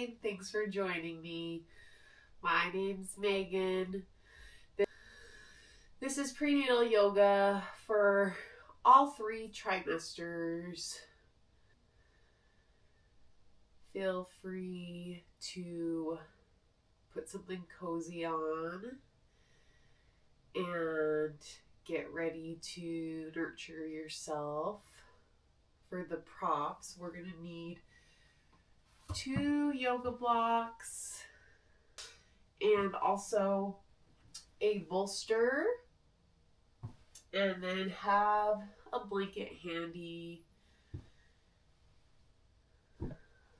Hi, thanks for joining me. My name's Megan. This is prenatal yoga for all 3 trimesters. Feel free to put something cozy on and get ready to nurture yourself. For the props, we're going to need 2 yoga blocks and also a bolster, and then have a blanket handy.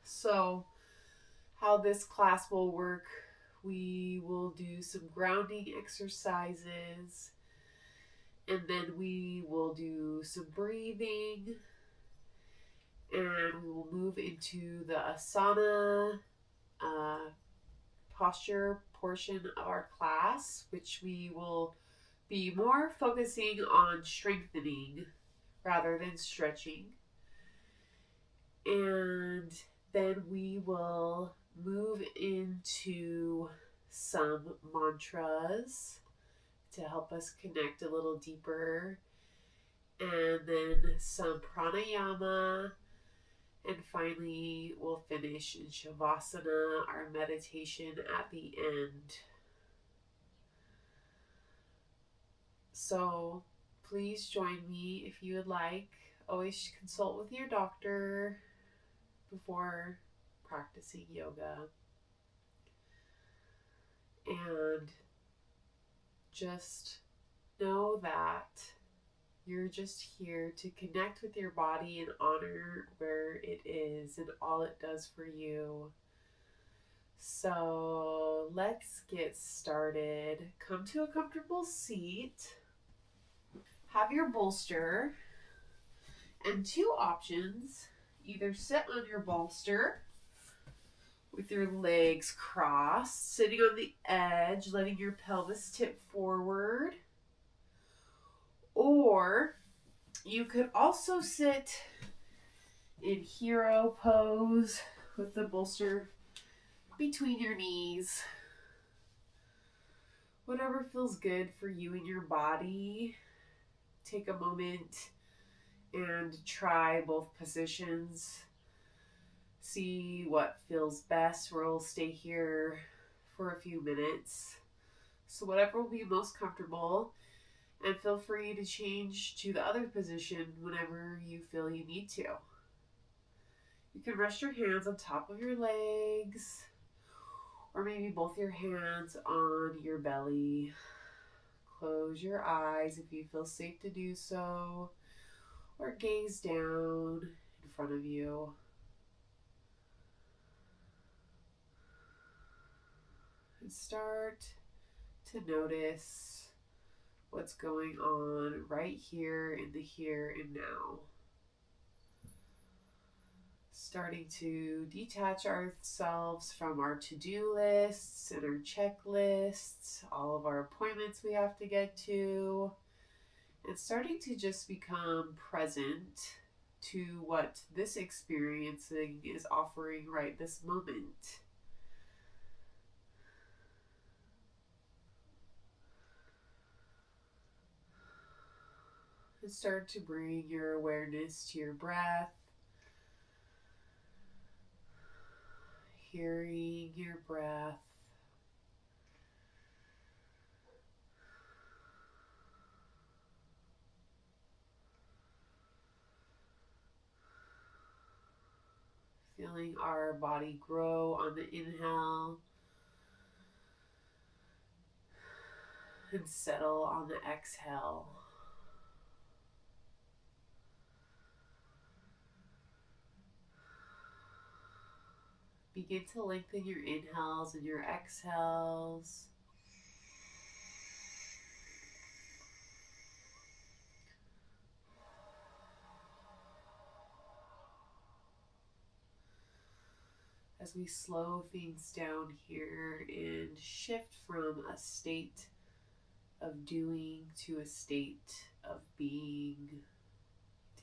So how this class will work, we will do some grounding exercises, and then we will do some breathing, and we will move into the asana posture portion of our class, which we will be more focusing on strengthening rather than stretching. And then we will move into some mantras to help us connect a little deeper, and then some pranayama, and finally we'll finish in shavasana, our meditation at the end. So please join me if you would like. Always consult with your doctor before practicing yoga. And just know that you're just here to connect with your body and honor where it is and all it does for you. So let's get started. Come to a comfortable seat. Have your bolster and 2 options. Either sit on your bolster with your legs crossed, sitting on the edge, letting your pelvis tip forward. Or you could also sit in hero pose with the bolster between your knees. Whatever feels good for you and your body. Take a moment and try both positions. See what feels best. We'll stay here for a few minutes. So whatever will be most comfortable, and feel free to change to the other position whenever you feel you need to. You can rest your hands on top of your legs, or maybe both your hands on your belly. Close your eyes if you feel safe to do so, or gaze down in front of you. And start to notice what's going on right here in the here and now. Starting to detach ourselves from our to-do lists and our checklists, all of our appointments we have to get to, and starting to just become present to what this experiencing is offering right this moment. And start to bring your awareness to your breath, hearing your breath. Feeling our body grow on the inhale and settle on the exhale. Begin to lengthen your inhales and your exhales. As we slow things down here and shift from a state of doing to a state of being,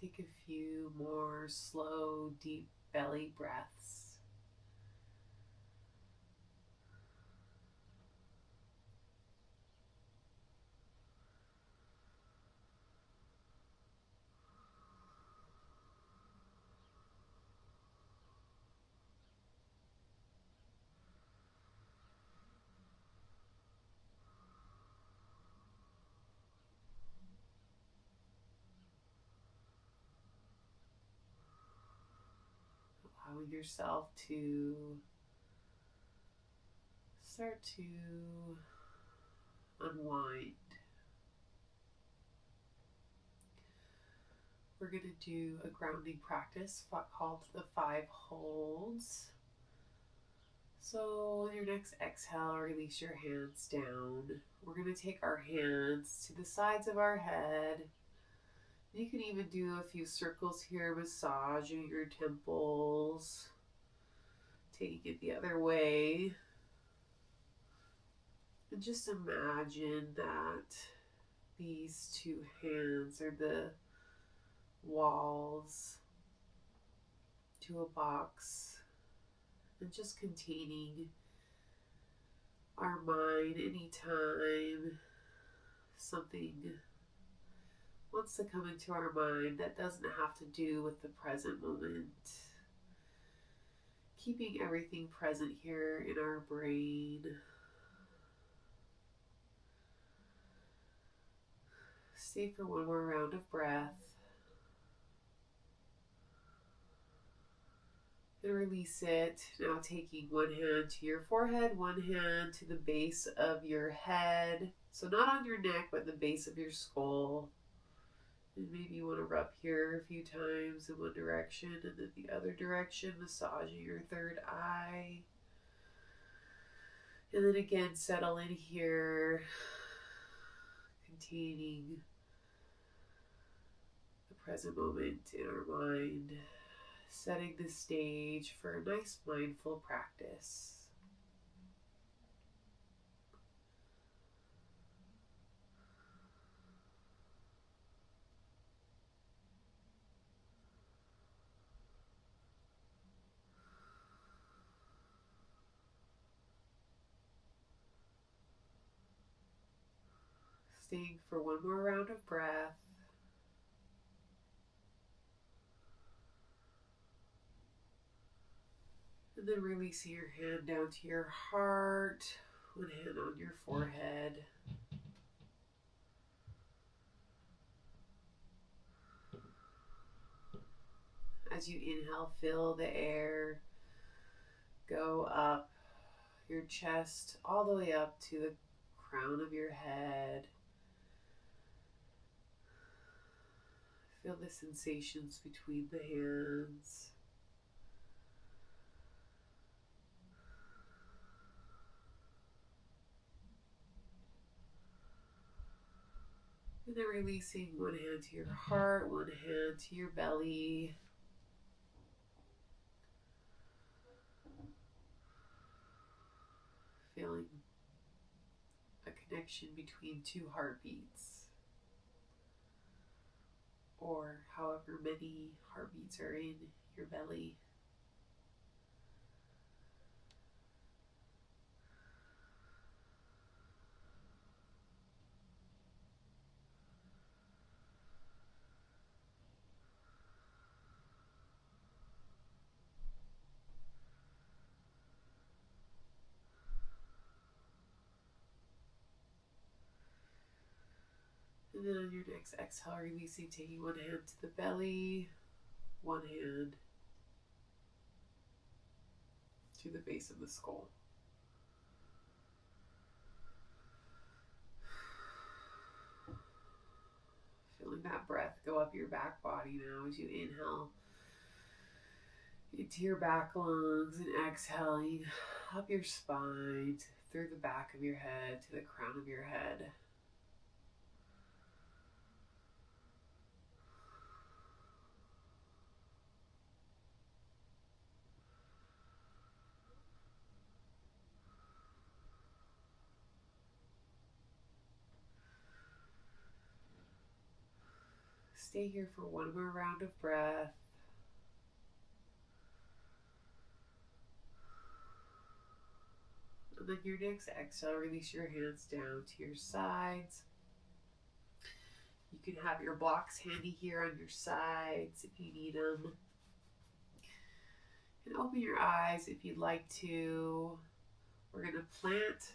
take a few more slow, deep belly breaths. allowing yourself to start to unwind. We're going to do a grounding practice called the 5 holds. So, on your next exhale, release your hands down. We're going to take our hands to the sides of our head. You can even do a few circles here, massaging your temples, taking it the other way. And just imagine that these two hands are the walls to a box and just containing our mind anytime something wants to come into our mind that doesn't have to do with the present moment. Keeping everything present here in our brain. Stay for one more round of breath. And release it. Now taking one hand to your forehead, one hand to the base of your head. So not on your neck, but the base of your skull. And maybe you want to rub here a few times in one direction and then the other direction, massaging your third eye. And then again, settle in here, containing the present moment in our mind, setting the stage for a nice mindful practice. Staying for one more round of breath. And then releasing your hand down to your heart, one hand on your forehead. As you inhale, feel the air go up your chest all the way up to the crown of your head. Feel the sensations between the hands. And then releasing one hand to your heart, one hand to your belly. Feeling a connection between two heartbeats, or however many heartbeats are in your belly. And then on your next exhale, releasing, taking one hand to the belly, one hand to the base of the skull. Feeling that breath go up your back body now as you inhale into your back lungs and exhaling up your spine through the back of your head to the crown of your head. Stay here for one more round of breath. And then your next exhale, release your hands down to your sides. You can have your blocks handy here on your sides if you need them. And open your eyes if you'd like to. We're going to plant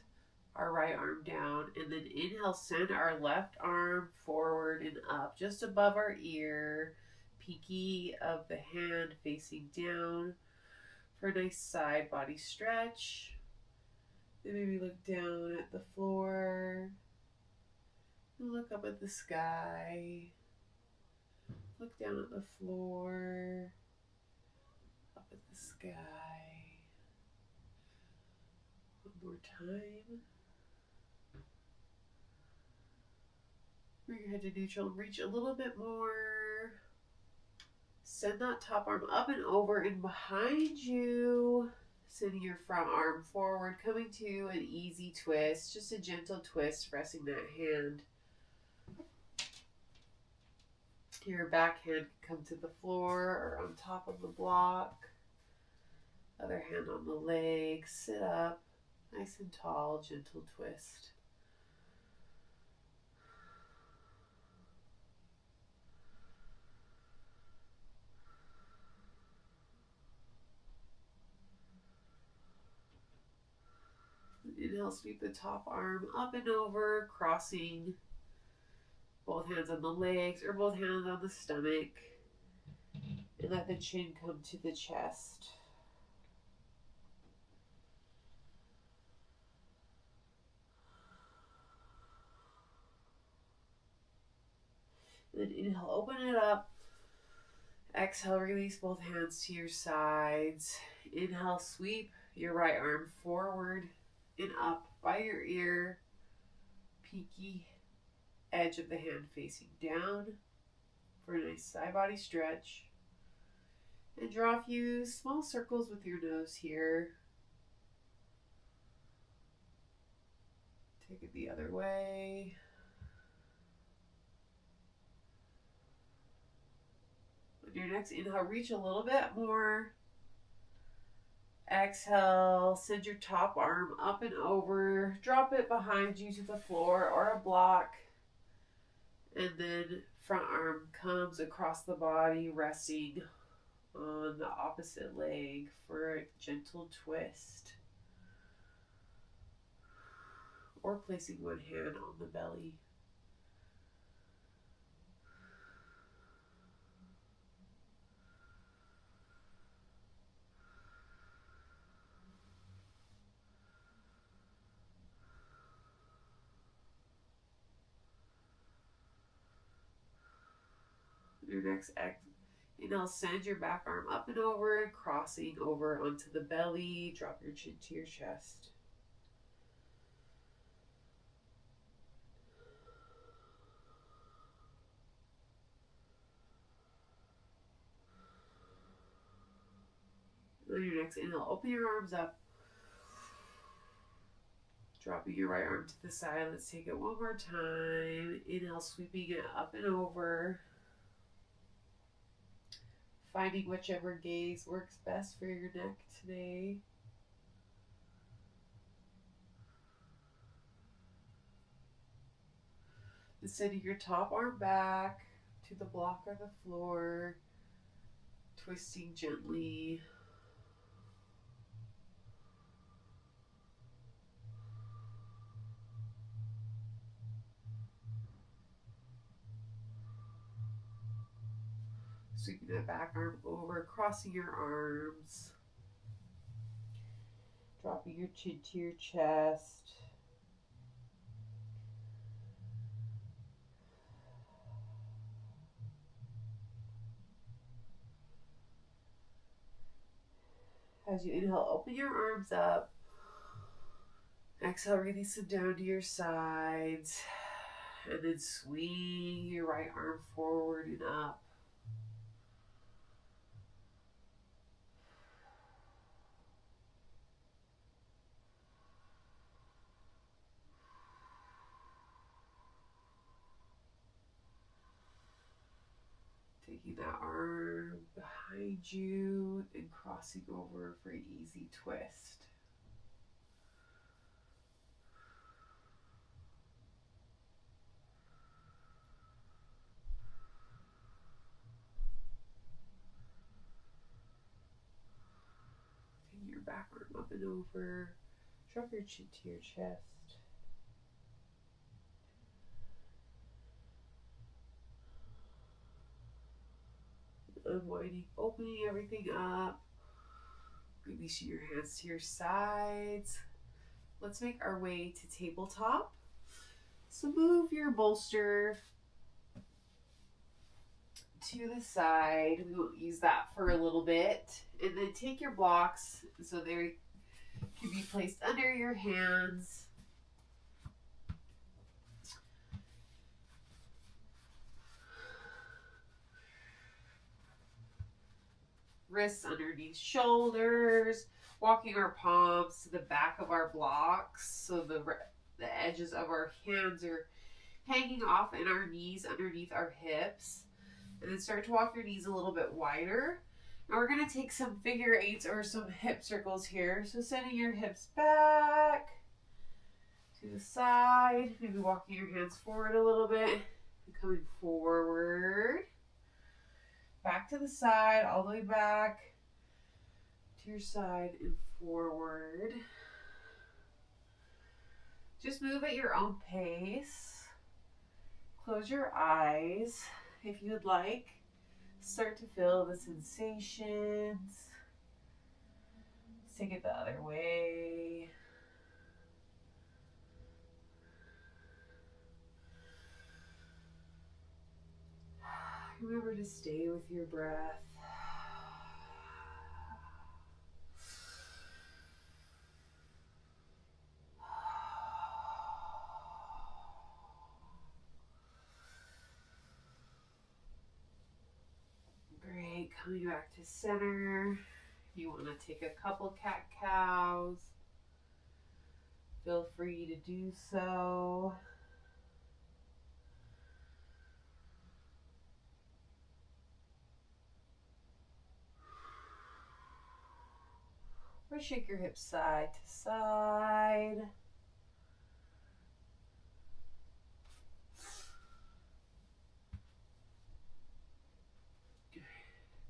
our right arm down and then inhale, send our left arm forward and up just above our ear, pinky of the hand facing down. for a nice side body stretch. Then maybe look down at the floor. And look up at the sky. Look down at the floor. Up at the sky. One more time. Bring your head to neutral and reach a little bit more. Send that top arm up and over and behind you. Sending your front arm forward, coming to an easy twist, just a gentle twist, resting that hand. Your back hand can come to the floor or on top of the block. Other hand on the leg, sit up, nice and tall, gentle twist. Inhale, sweep the top arm up and over, crossing both hands on the legs or both hands on the stomach. And let the chin come to the chest. Then inhale, open it up. Exhale, release both hands to your sides. Inhale, sweep your right arm forward and up by your ear. Peaky edge of the hand facing down for a nice side body stretch. And draw a few small circles with your nose here. Take it the other way. On your next inhale, reach a little bit more. Exhale, send your top arm up and over. Drop it behind you to the floor or a block. And then front arm comes across the body, resting on the opposite leg for a gentle twist. Or placing one hand on the belly. Your next inhale, send your back arm up and over, crossing over onto the belly. Drop your chin to your chest. On your next inhale, open your arms up. Dropping your right arm to the side. Let's take it one more time. Inhale, sweeping it up and over. Finding whichever gaze works best for your neck today. And sending your top arm back to the block or the floor. Twisting gently. Sweeping that back arm over, crossing your arms. Dropping your chin to your chest. As you inhale, open your arms up. Exhale, release them down to your sides. And then swing your right arm forward and up. Taking that arm behind you and crossing over for an easy twist. Taking your back arm up and over. Drop your chin to your chest. Unwinding, opening everything up. Releasing your hands to your sides. Let's make our way to tabletop. So move your bolster to the side. We won't use that for a little bit. And then take your blocks so they can be placed under your hands. Wrists underneath shoulders, walking our palms to the back of our blocks so the edges of our hands are hanging off and our knees underneath our hips. And then start to walk your knees a little bit wider. Now we're going to take some figure eights or some hip circles here. So sending your hips back to the side, maybe walking your hands forward a little bit, and coming forward. Back to the side, all the way back to your side and forward. Just move at your own pace. Close your eyes if you would like. Start to feel the sensations. Let's take it the other way. Remember to stay with your breath. Great, coming back to center. You want to take a couple cat-cows. Feel free to do so. Or shake your hips side to side.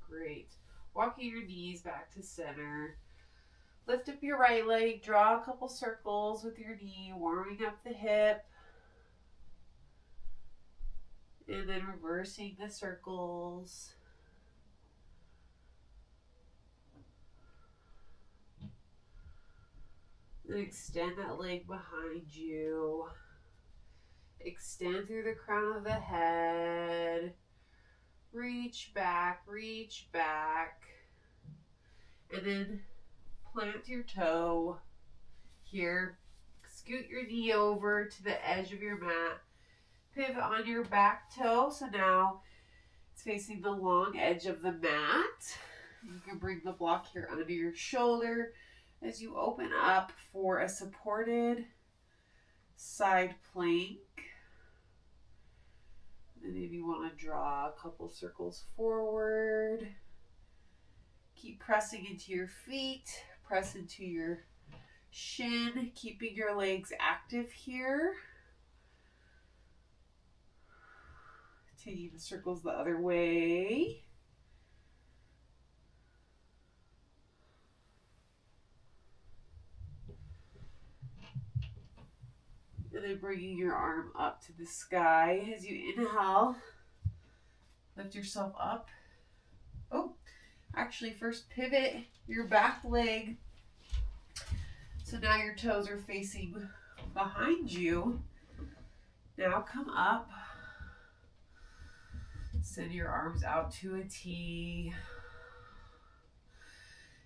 Great. Walking your knees back to center. Lift up your right leg. Draw a couple circles with your knee, warming up the hip. And then reversing the circles. Then extend that leg behind you. Extend through the crown of the head. Reach back, and then plant your toe here. Scoot your knee over to the edge of your mat. Pivot on your back toe, so now it's facing the long edge of the mat. You can bring the block here under your shoulder as you open up for a supported side plank. And then you want to draw a couple circles forward. Keep pressing into your feet. Press into your shin, keeping your legs active here. Taking the circles the other way. And then bringing your arm up to the sky as you inhale. Lift yourself up. Oh, actually first pivot your back leg. So now your toes are facing behind you. Now come up. Send your arms out to a T.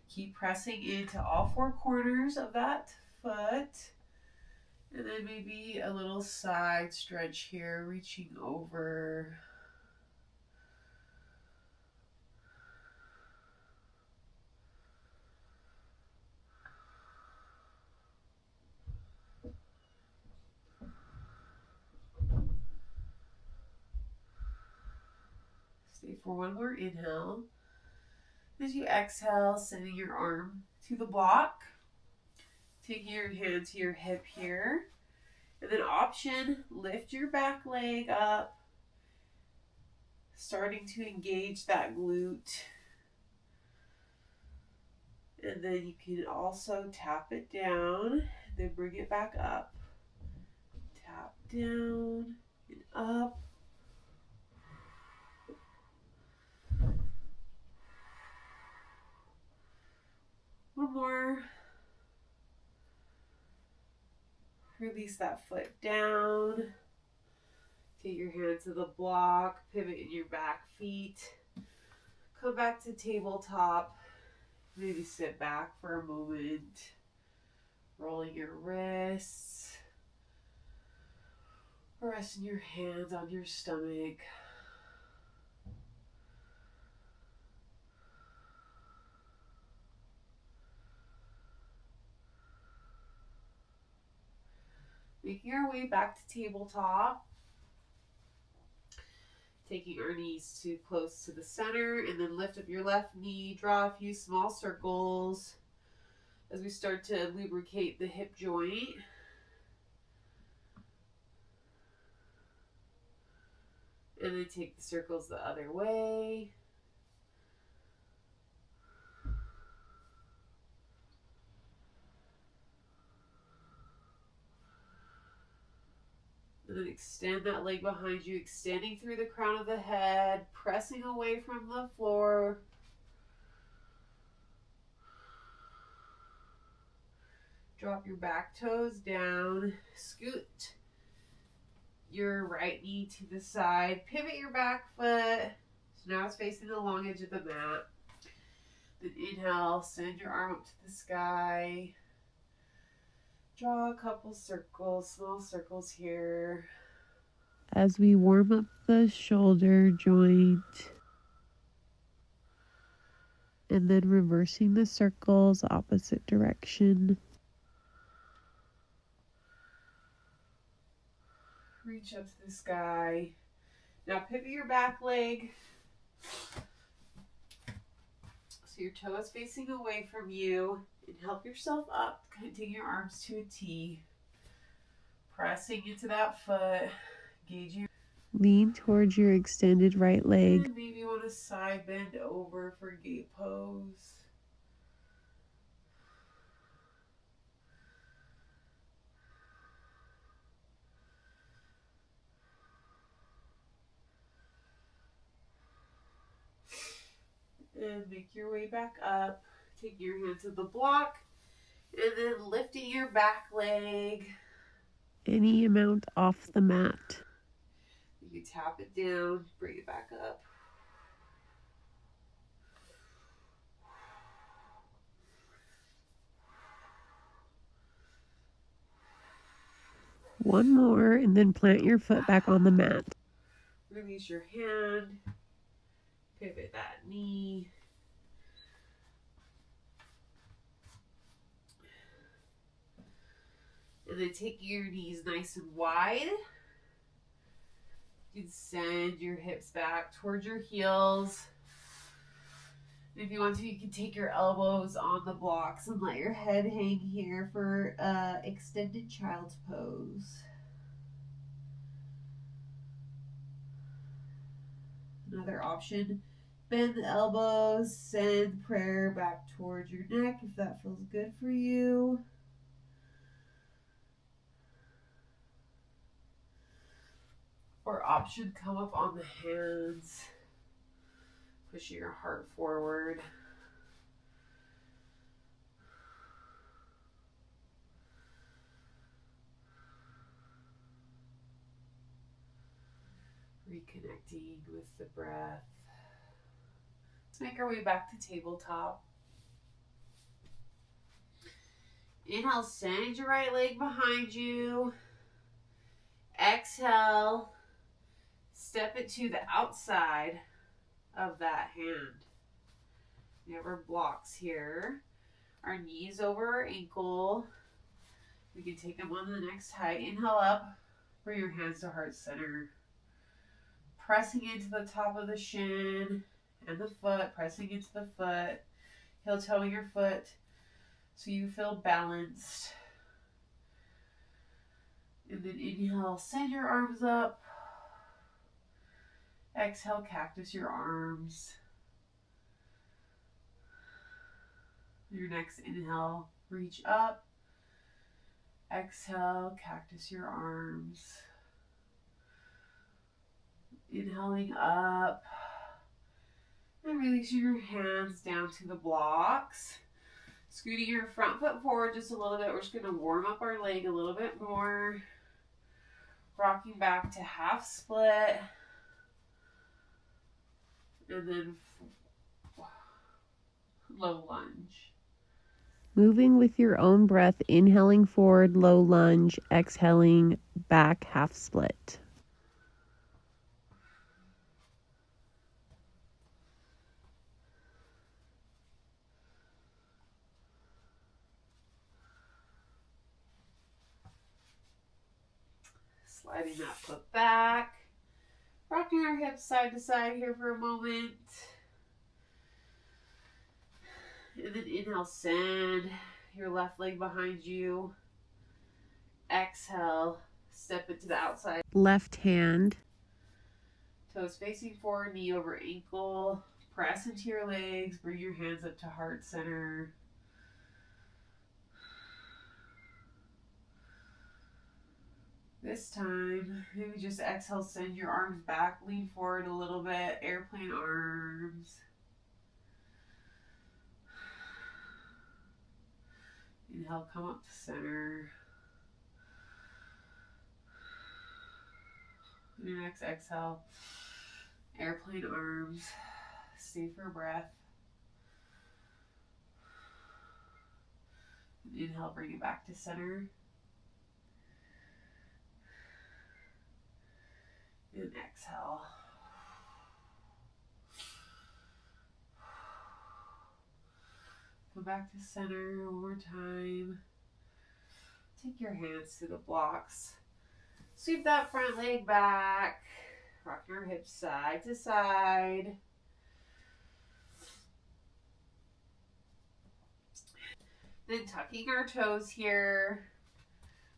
Keep pressing into all four corners of that foot. And then maybe a little side stretch here, reaching over. Stay for one more inhale. As you exhale, sending your arm to the block. Taking your hand to your hip here. And then option, lift your back leg up. Starting to engage that glute. And then you can also tap it down. Then bring it back up. Tap down and up. One more. Release that foot down. Take your hand to the block. Pivot in your back feet. Come back to tabletop. Maybe sit back for a moment. Rolling your wrists. Resting your hands on your stomach. Making our way back to tabletop. Taking our knees too close to the center, and then lift up your left knee. Draw a few small circles as we start to lubricate the hip joint. And then take the circles the other way. And then extend that leg behind you, extending through the crown of the head, pressing away from the floor. Drop your back toes down. Scoot your right knee to the side. Pivot your back foot. So now it's facing the long edge of the mat. Then inhale, send your arm up to the sky. Draw a couple circles, small circles here. As we warm up the shoulder joint. And then reversing the circles, opposite direction. Reach up to the sky. Now pivot your back leg. So your toe is facing away from you. And help yourself up. Take your arms to a T. Pressing into that foot. Gauge your... Lean towards your extended right leg. And maybe you want to side bend over for gate pose. And make your way back up. Take your hand to the block. And then lifting your back leg. Any amount off the mat. You tap it down, bring it back up. One more, and then plant your foot back on the mat. Release your hand. Pivot that knee. And then take your knees nice and wide. You can send your hips back towards your heels. If you want to, you can take your elbows on the blocks and let your head hang here for extended child's pose. Another option, bend the elbows, send prayer back towards your neck if that feels good for you. Or option, come up on the hands, pushing your heart forward. Reconnecting with the breath. Let's make our way back to tabletop. Inhale, send your right leg behind you. Exhale, step it to the outside of that hand. We have our blocks here. Our knees over our ankle. We can take them on the next height. Inhale up, bring your hands to heart center. Pressing into the top of the shin and the foot, pressing into the foot. Heel toeing your foot so you feel balanced. And then inhale, send your arms up. Exhale, cactus your arms. Your next inhale, reach up. Exhale, cactus your arms. Inhaling up. And releasing your hands down to the blocks. Scooting your front foot forward just a little bit. We're just going to warm up our leg a little bit more. Rocking back to half split. And then low lunge. Moving with your own breath, inhaling forward, low lunge, exhaling back, half split. Sliding that foot back. Rocking our hips side to side here for a moment. And then inhale, send your left leg behind you. Exhale, step it to the outside. Left hand. Toes facing forward, knee over ankle. Press into your legs. Bring your hands up to heart center. This time, maybe just exhale, send your arms back, lean forward a little bit, airplane arms. Inhale, come up to center. Your next exhale, airplane arms. Stay for a breath. Inhale, bring it back to center. And exhale. Come back to center one more time. Take your hands to the blocks. Sweep that front leg back. Rock your hips side to side. Then tucking our toes here.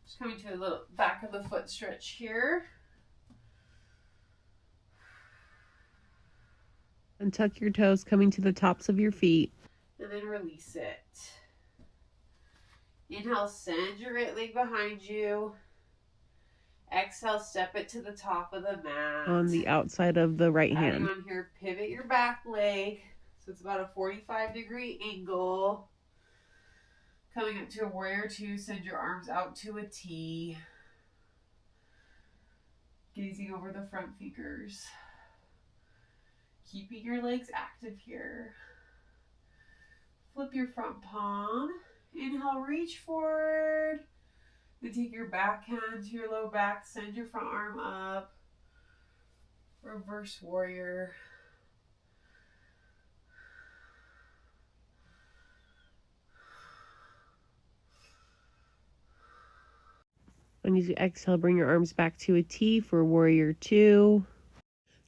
Just coming to a little back of the foot stretch here. And tuck your toes, coming to the tops of your feet. And then release it. Inhale, send your right leg behind you. Exhale, step it to the top of the mat. On the outside of the right Adding hand. on here, pivot your back leg. So it's about a 45-degree angle. Coming up to a warrior two, send your arms out to a T. Gazing over the front fingers. Keeping your legs active here. Flip your front palm. Inhale, reach forward. Then take your back hand to your low back. Send your front arm up. Reverse warrior. When you exhale, bring your arms back to a T for warrior two.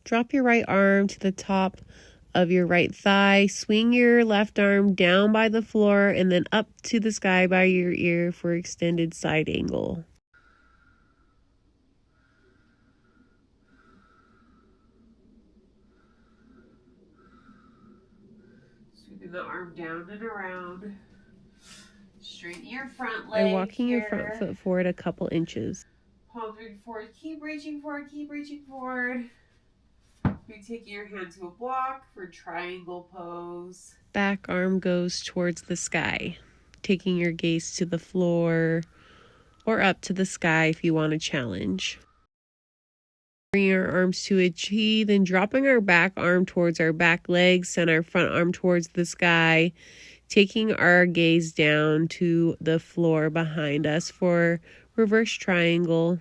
Drop your right arm to the top of your right thigh. Swing your left arm down by the floor and then up to the sky by your ear for extended side angle. Sweeping the arm down and around. Straighten your front leg. By walking here. your front foot forward a couple inches. Palms reaching forward. Keep reaching forward. Keep reaching forward. You're taking your hand to a block for triangle pose. Back arm goes towards the sky. Taking your gaze to the floor or up to the sky if you want a challenge. Bring our arms to a T, then dropping our back arm towards our back leg, send our front arm towards the sky, taking our gaze down to the floor behind us for reverse triangle.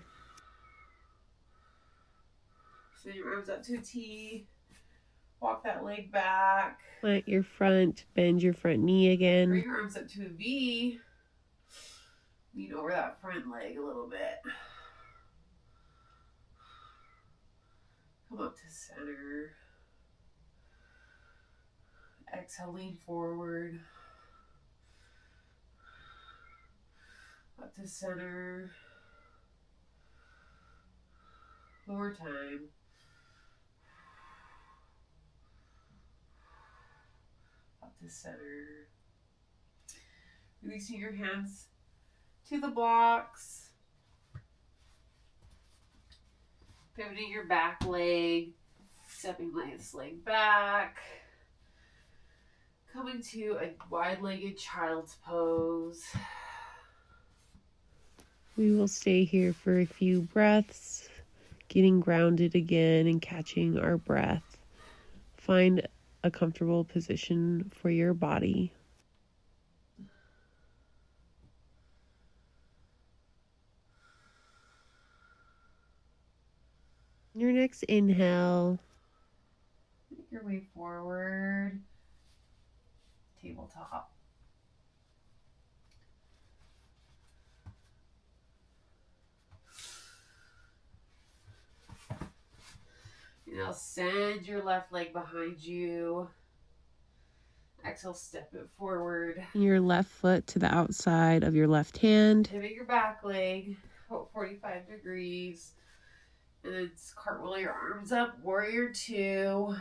Send your arms up to a T. Walk that leg back. Plant your front, bend your front knee again. Bring your arms up to a V. Lean over that front leg a little bit. Come up to center. Exhale, lean forward. Up to center. One more time. Up to center. Releasing your hands to the blocks. Pivoting your back leg. Stepping this leg back. Coming to a wide-legged child's pose. We will stay here for a few breaths, getting grounded again and catching our breath. Find a comfortable position for your body. Your next inhale, Make your way forward. Tabletop. Now send your left leg behind you. Exhale, step it forward. your left foot to the outside of your left hand. Pivot your back leg, about 45 degrees. And then cartwheel your arms up, warrior two.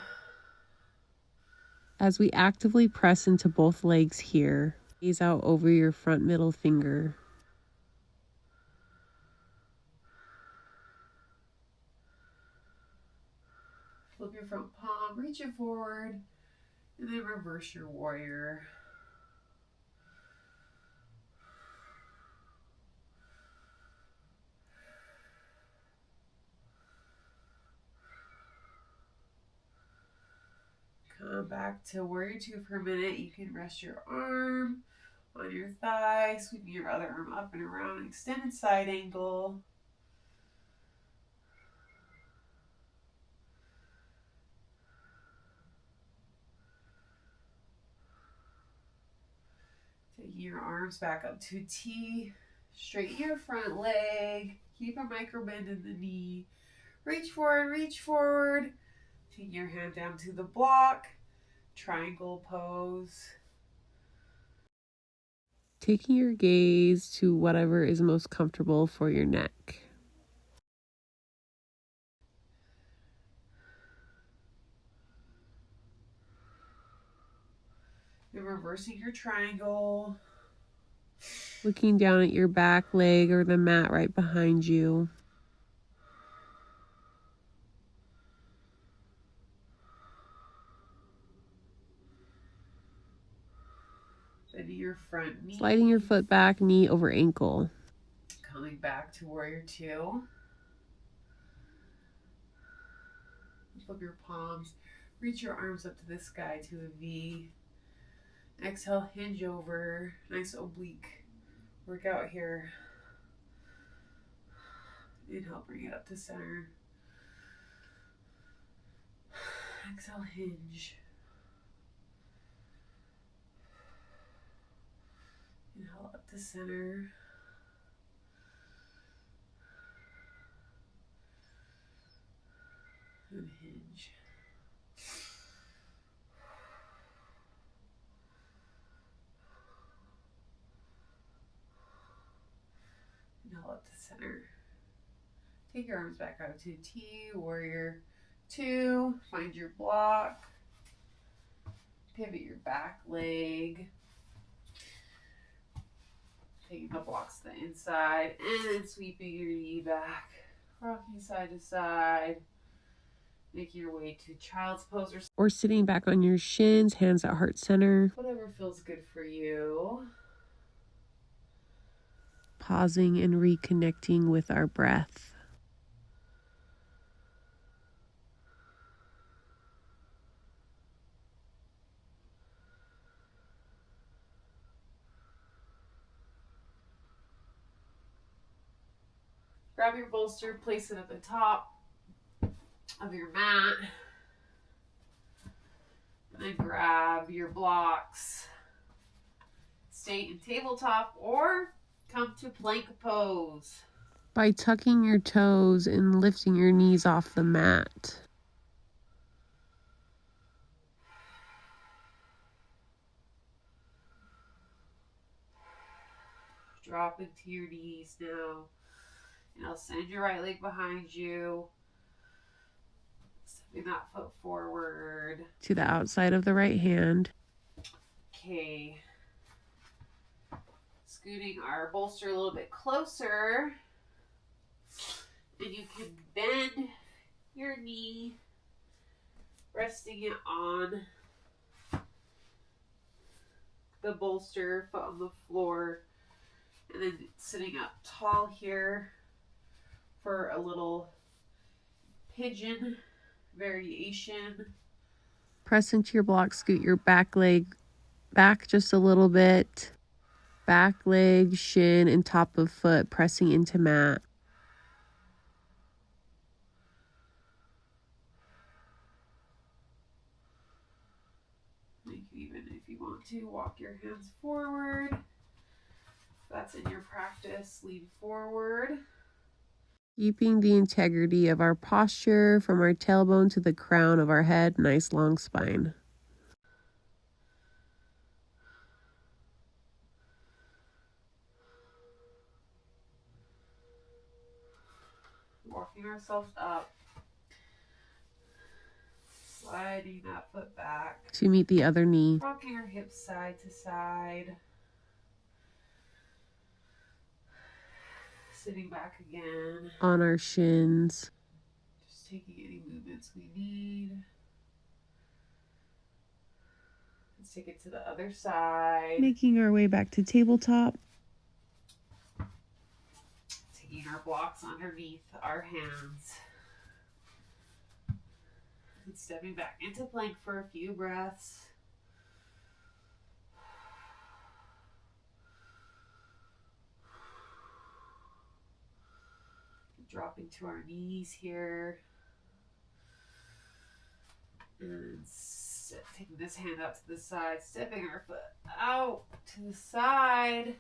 As we actively press into both legs here, gaze out over your front middle finger. Flip your front palm, reach it forward, and then reverse your warrior. Come back to warrior two for a minute. You can rest your arm on your thigh, sweeping your other arm up and around, extended side angle. Taking your arms back up to T. Straighten your front leg. Keep a micro bend in the knee. Reach forward, reach forward. Take your hand down to the block. Triangle pose. Taking your gaze to whatever is most comfortable for your neck. Then reversing your triangle. Looking down at your back leg or the mat right behind you. Bending your front knee. Sliding your foot back, knee over ankle. Coming back to warrior two. Flip your palms. Reach your arms up to the sky to a V. Exhale, hinge over. Nice oblique workout here. Inhale, bring it up to center. Exhale, hinge. Inhale up to center. And hinge. Inhale up to center. Take your arms back out to T, warrior two. Find your block. Pivot your back leg. Taking the blocks to the inside and then sweeping your knee back. Rocking side to side. Making your way to child's pose Or sitting back on your shins, hands at heart center. whatever feels good for you. Pausing and reconnecting with our breath. Grab your bolster, place it at the top of your mat. And then grab your blocks. Stay in tabletop or come to plank pose. By tucking your toes and lifting your knees off the mat. Drop into your knees now. And I'll send your right leg behind you. Stepping that foot forward. To the outside of the right hand. Okay. Scooting our bolster a little bit closer. And you can bend your knee, resting it on the bolster, foot on the floor, and then sitting up tall here for a little pigeon variation. Press into your block, scoot your back leg back just a little bit. Back leg, shin, and top of foot pressing into mat. Even if you want to, walk your hands forward. If that's in your practice, lean forward. Keeping the integrity of our posture from our tailbone to the crown of our head, nice long spine. Walking ourselves up. Sliding that foot back. To meet the other knee. Rocking our hips side to side. Sitting back again. On our shins. Just taking any movements we need. Let's take it to the other side. Making our way back to tabletop. Taking our blocks underneath our hands. And stepping back into plank for a few breaths. Dropping to our knees here. And taking this hand out to the side, stepping our foot out to the side.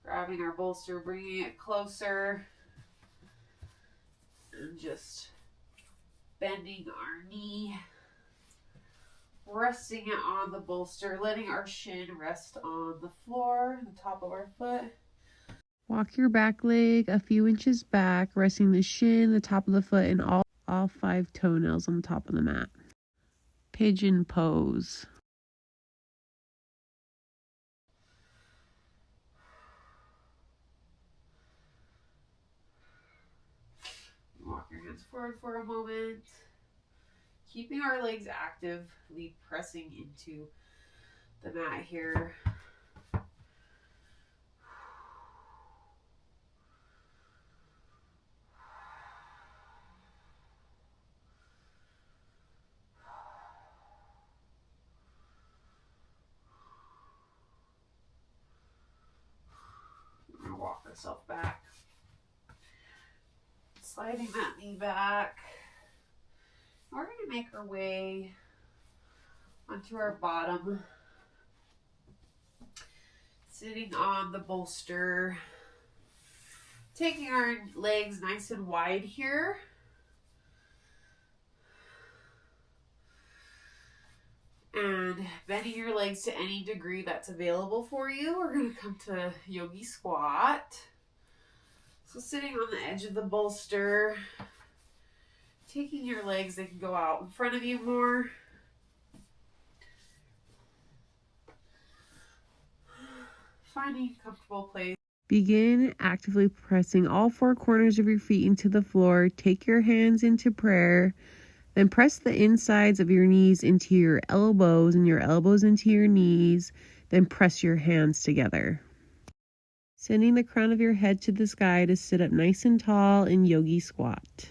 Grabbing our bolster, bringing it closer. And just bending our knee. Resting it on the bolster, letting our shin rest on the floor, the top of our foot. Walk your back leg a few inches back, resting the shin, the top of the foot, and all 5 toenails on the top of the mat. Pigeon pose. Walk your hands forward for a moment. Keeping our legs actively pressing into the mat here. We're going to walk ourselves back. Sliding that knee back. We're going to make our way onto our bottom. Sitting on the bolster. Taking our legs nice and wide here. And bending your legs to any degree that's available for you. We're going to come to yogi squat. So sitting on the edge of the bolster. Taking your legs, they can go out in front of you more. Finding a comfortable place. Begin actively pressing all 4 corners of your feet into the floor. Take your hands into prayer. Then press the insides of your knees into your elbows and your elbows into your knees. Then press your hands together. Sending the crown of your head to the sky to sit up nice and tall in yogi squat.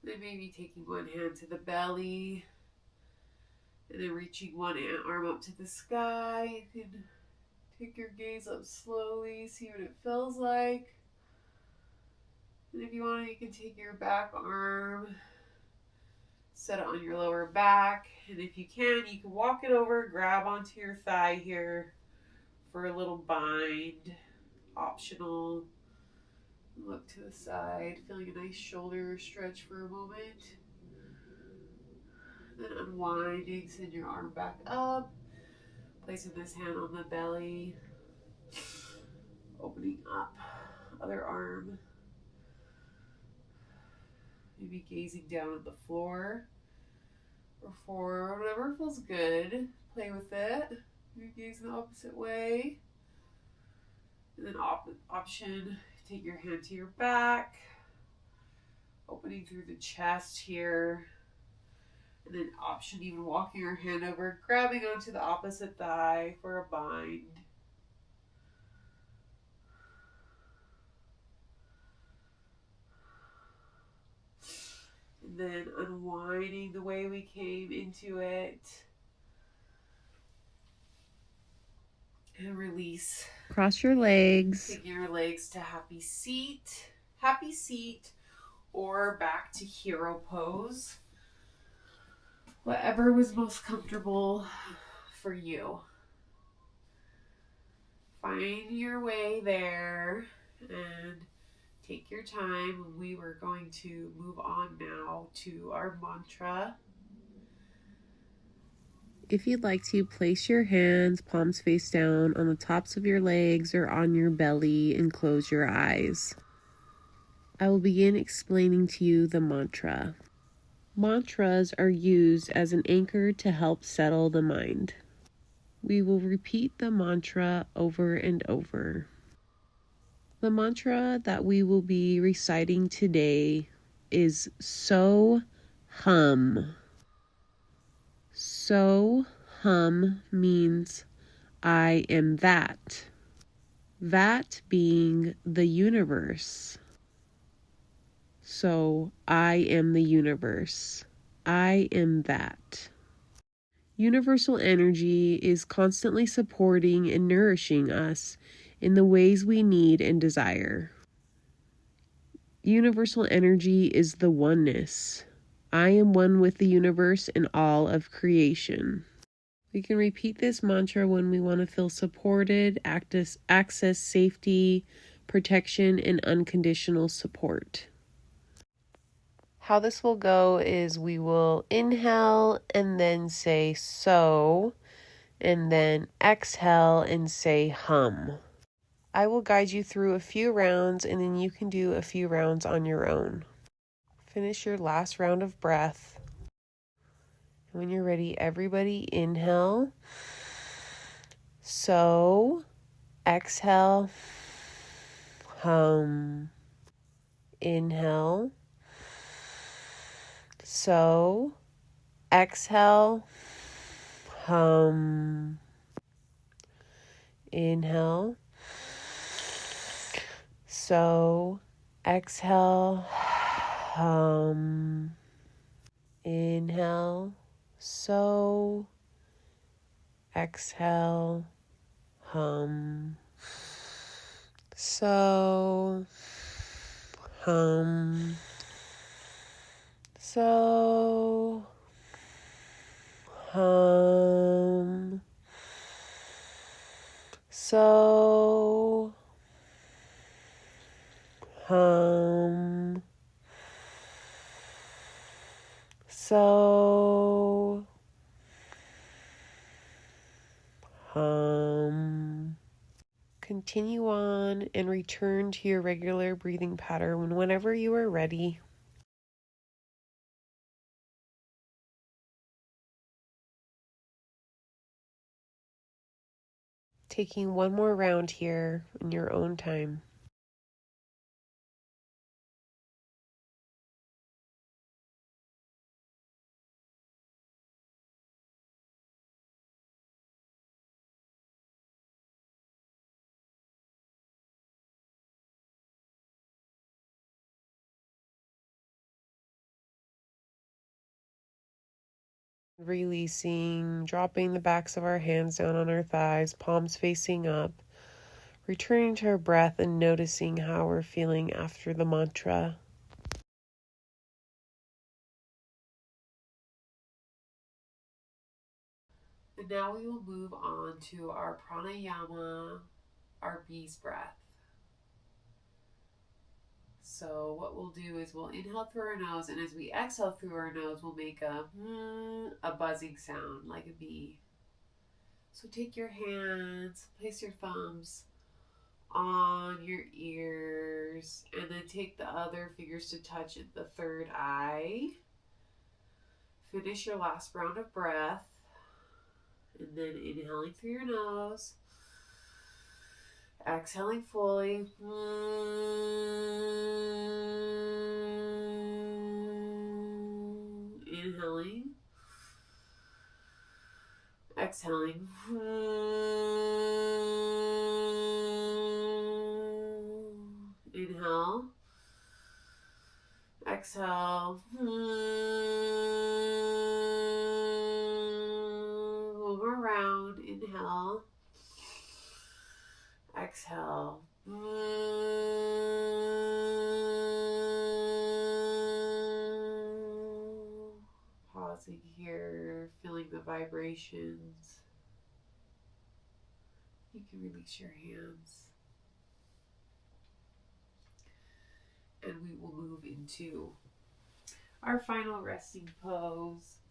Then maybe taking one hand to the belly. And then reaching one arm up to the sky. You can take your gaze up slowly, see what it feels like. And if you want, you can take your back arm, set it on your lower back. And if you can walk it over, grab onto your thigh here for a little bind. Optional. Look to the side, feeling a nice shoulder stretch for a moment. Then unwinding, send your arm back up. Placing this hand on the belly, opening up, other arm, maybe gazing down at the floor or forward, whatever feels good. Play with it. Maybe gaze the opposite way. And then option, take your hand to your back, opening through the chest here. And then option, even walking your hand over, grabbing onto the opposite thigh for a bind. And then unwinding the way we came into it. And release. Cross your legs. Taking your legs to happy seat, or back to hero pose. Whatever was most comfortable for you. Find your way there and take your time. We were going to move on now to our mantra. If you'd like to, place your hands, palms face down, on the tops of your legs or on your belly and close your eyes. I will begin explaining to you the mantra. Mantras are used as an anchor to help settle the mind. We will repeat the mantra over and over. The mantra that we will be reciting today is So Hum. So Hum means I am that. That being the universe. So I am the universe. I am that. Universal energy is constantly supporting and nourishing us in the ways we need and desire. Universal energy is the oneness. I am one with the universe and all of creation. We can repeat this mantra when we want to feel supported, access safety, protection, and unconditional support. How this will go is we will inhale and then say so, and then exhale and say hum. I will guide you through a few rounds, and then you can do a few rounds on your own. Finish your last round of breath. When you're ready, everybody inhale. So, exhale, hum. Inhale. So, exhale, hum. Inhale. So, exhale, hum. Inhale. So, exhale, hum. So, hum. So, hum. So, hum. So, hum. Continue on and return to your regular breathing pattern whenever you are ready. Taking one more round here in your own time. Releasing, dropping the backs of our hands down on our thighs, palms facing up, returning to our breath and noticing how we're feeling after the mantra. And now we will move on to our pranayama, our bee's breath. So what we'll do is we'll inhale through our nose, and as we exhale through our nose, we'll make a buzzing sound like a bee. So take your hands, place your thumbs on your ears, and then take the other fingers to touch at the third eye. Finish your last round of breath, and then inhaling through your nose, exhaling fully. Inhaling, exhaling. Inhale, exhale. Move around. Inhale, exhale. Pausing here, feeling the vibrations. You can release your hands. And we will move into our final resting pose.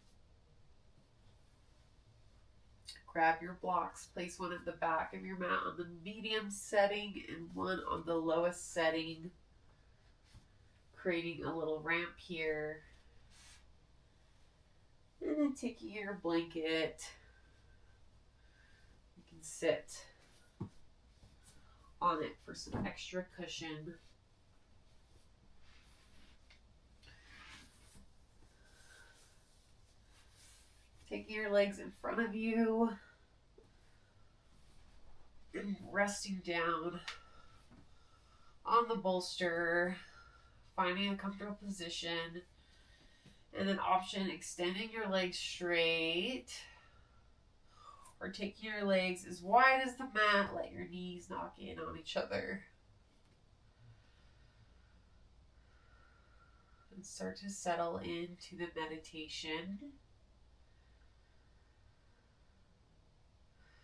Grab your blocks, place one at the back of your mat on the medium setting and one on the lowest setting, creating a little ramp here. And then taking your blanket, you can sit on it for some extra cushion. Taking your legs in front of you and resting down on the bolster, finding a comfortable position, and then option extending your legs straight or taking your legs as wide as the mat. Let your knees knock in on each other. And start to settle into the meditation.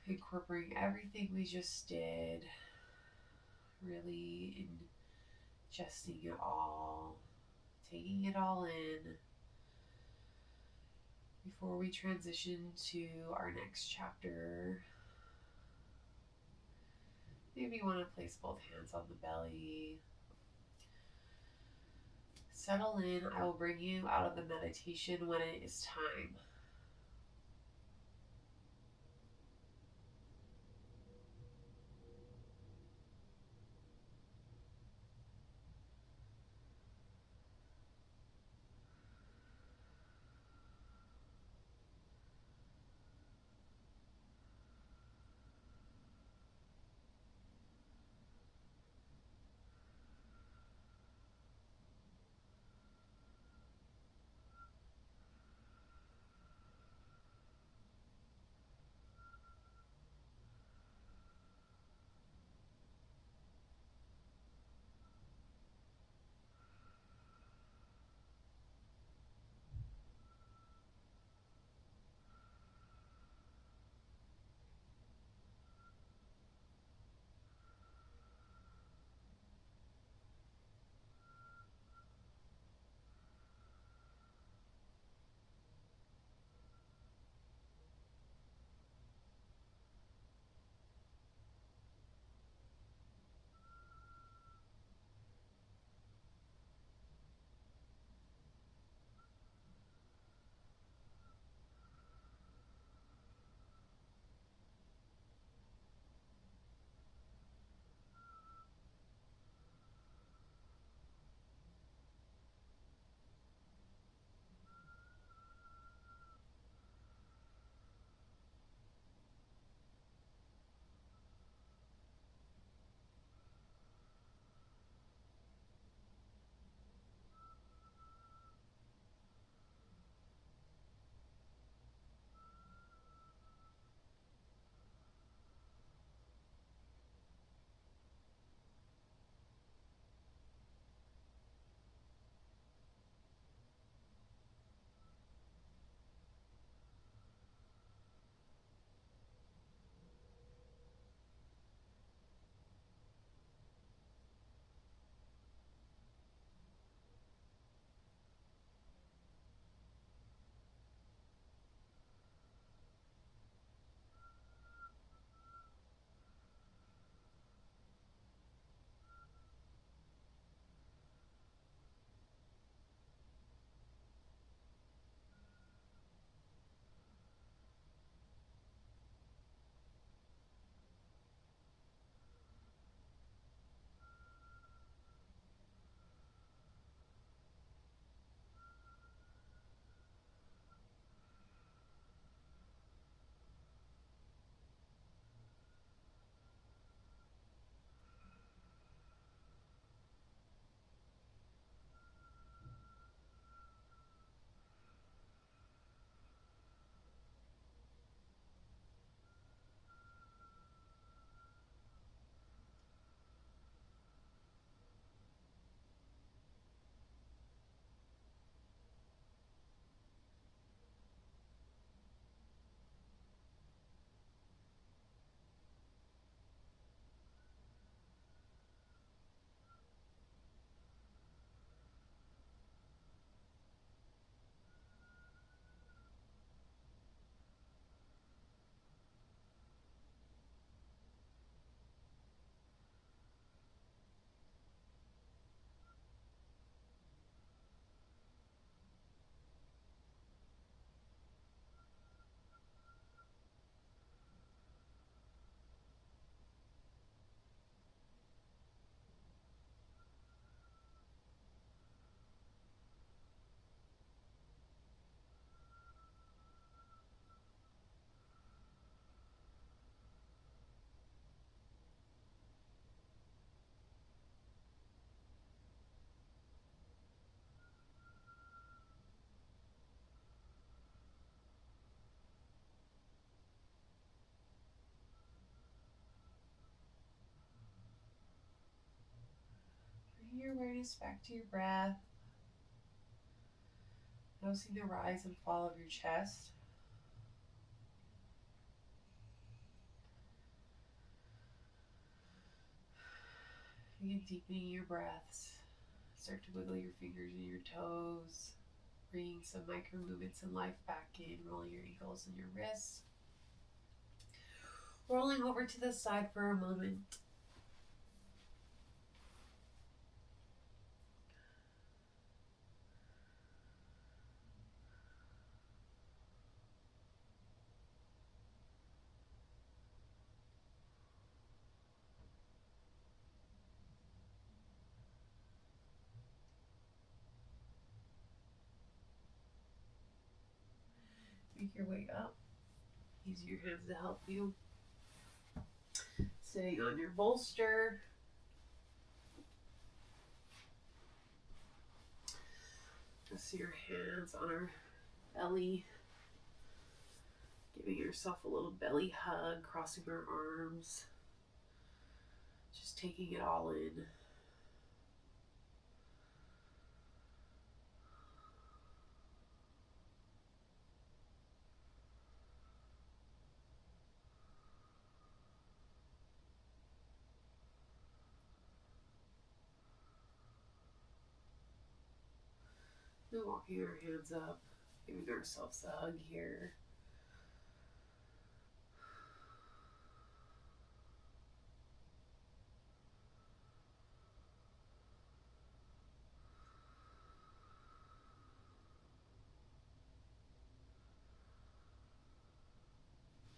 Incorporating everything we just did. Really ingesting it all. Taking it all in. Before we transition to our next chapter, maybe you want to place both hands on the belly. Settle in. I will bring you out of the meditation when it is time. focus back to your breath. Noticing the rise and fall of your chest. Begin deepening your breaths. Start to wiggle your fingers and your toes. Bringing some micro movements and life back in. Rolling your ankles and your wrists. Rolling over to the side for a moment. Make your way up. Use your hands to help you. Sitting on your bolster. Just your hands on our belly. Giving yourself a little belly hug, crossing our arms. Just taking it all in. And walking our hands up, giving ourselves a hug here.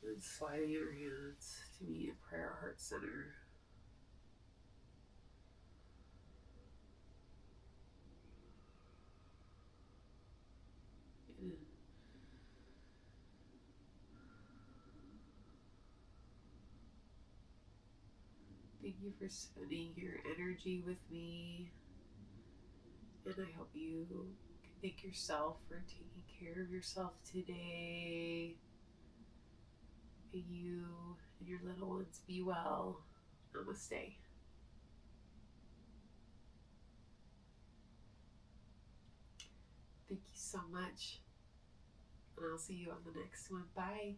And sliding our hands to meet a prayer heart center. And thank you for spending your energy with me. And I hope you can thank yourself for taking care of yourself today. May you and your little ones be well. Namaste. Thank you so much. And I'll see you on the next one. Bye.